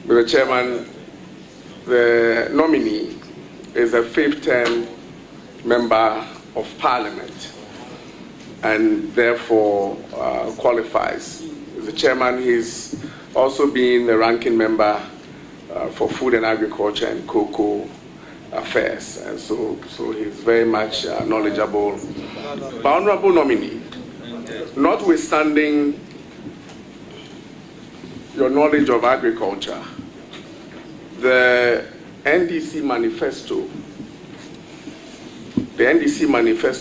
Mr. Chairman, the nominee is a 5th-term member of Parliament and therefore qualifies. Mr. Chairman, he's also been the ranking member for Food and Agriculture and Cocoa Affairs, and so he's very much knowledgeable. But honorable nominee, notwithstanding your knowledge of agriculture, the NDC manifesto,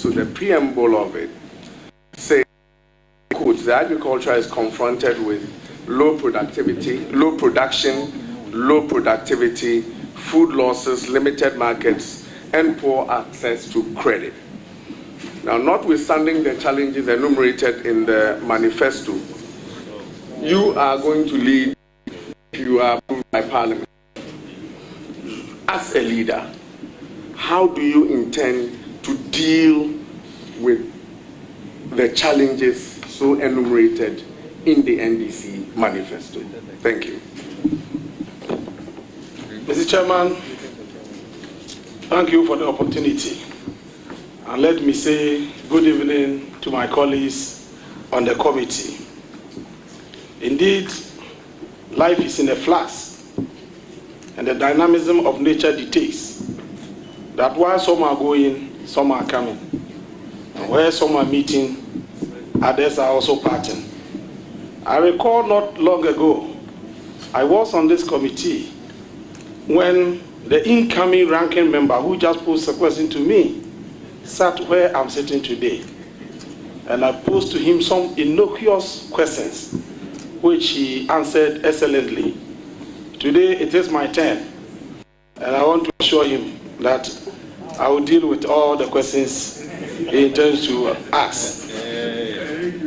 the preamble of it, says, the agriculture is confronted with low productivity, low production, low productivity, food losses, limited markets, and poor access to credit. Now, notwithstanding the challenges enumerated in the manifesto, you are going to lead if you are approved by Parliament. As a leader, how do you intend to deal with the challenges so enumerated in the NDC manifesto? Thank you. Mr. Chairman, thank you for the opportunity. And let me say good evening to my colleagues on the committee. Indeed, life is in a flux, and the dynamism of nature dictates that while some are going, some are coming. And where some are meeting, others are also parting. I recall not long ago, I was on this committee when the incoming ranking member who just posed a question to me sat where I'm sitting today. And I posed to him some innocuous questions, which he answered excellently. Today it is my turn, and I want to assure him that I will deal with all the questions he intends to ask.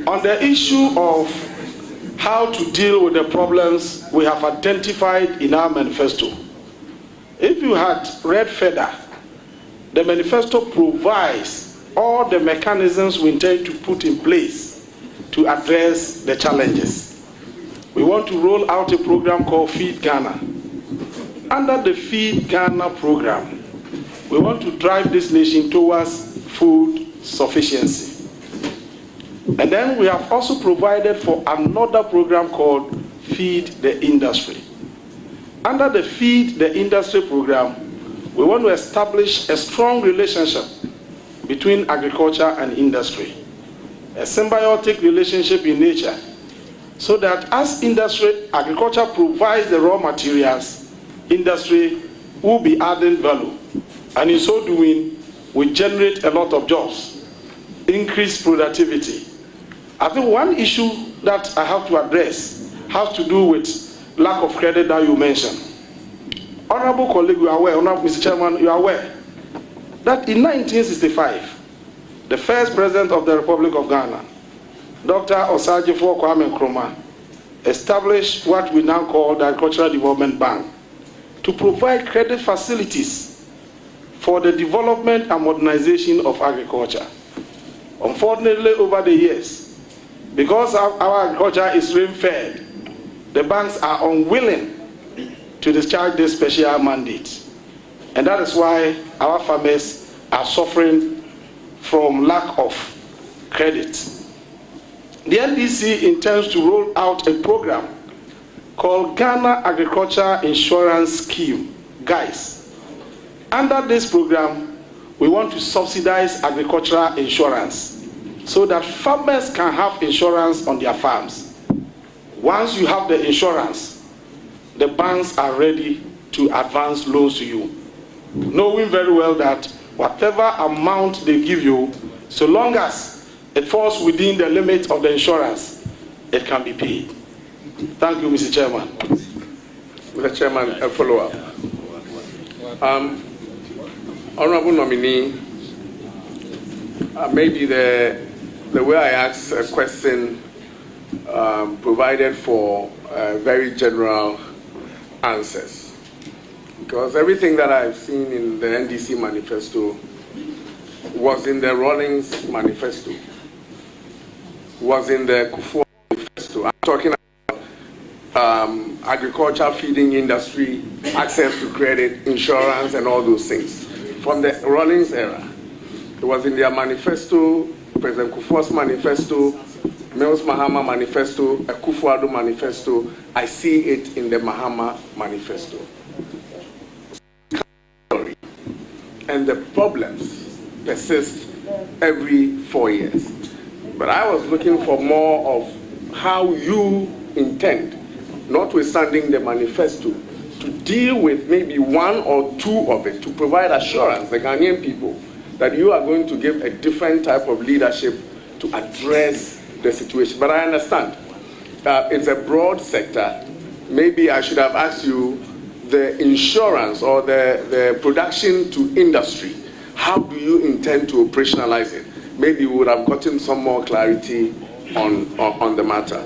On the issue of how to deal with the problems we have identified in our manifesto, if you had read further, the manifesto provides all the mechanisms we intend to put in place to address the challenges. We want to roll out a program called Feed Ghana. Under the Feed Ghana program, we want to drive this nation towards food sufficiency. And then we have also provided for another program called Feed the Industry. Under the Feed the Industry program, we want to establish a strong relationship between agriculture and industry, a symbiotic relationship in nature, so that as agriculture provides the raw materials, industry will be adding value, and in so doing, we generate a lot of jobs, increase productivity. I think one issue that I have to address has to do with lack of credit that you mentioned. Honorable colleague, you are aware, Honorable Mr. Chairman, you are aware that in 1965, the first president of the Republic of Ghana, Dr. Osagyefo Kwame Nkrumah, established what we now call the Agricultural Development Bank to provide credit facilities for the development and modernization of agriculture. Unfortunately, over the years, because our agriculture is rain-fed, the banks are unwilling to discharge this special mandate. And that is why our farmers are suffering from lack of credit. The NDC intends to roll out a program called Ghana Agriculture Insurance Scheme, GAIS. Under this program, we want to subsidize agricultural insurance so that farmers can have insurance on their farms. Once you have the insurance, the banks are ready to advance loans to you, knowing very well that whatever amount they give you, so long as it falls within the limits of the insurance, it can be paid. Thank you, Mr. Chairman. Mr. Chairman, a follow-up. Honorable nominee, maybe the way I asked a question provided for very general answers, because everything that I've seen in the NDC manifesto was in the Rawlings manifesto, was in the Kufuor manifesto. I'm talking about agriculture feeding industry, access to credit, insurance, and all those things. From the Rawlings era, it was in their manifesto, President Kufuor's manifesto, Mills Mahama manifesto, Akufo-Addo manifesto. I see it in the Mahama manifesto. And the problems persist every 4 years. But I was looking for more of how you intend, notwithstanding the manifesto, to deal with maybe one or two of it, to provide assurance the Ghanaian people that you are going to give a different type of leadership to address the situation. But I understand it's a broad sector. Maybe I should have asked you the insurance or the production to industry. How do you intend to operationalize it? Maybe we would have gotten some more clarity on the matter.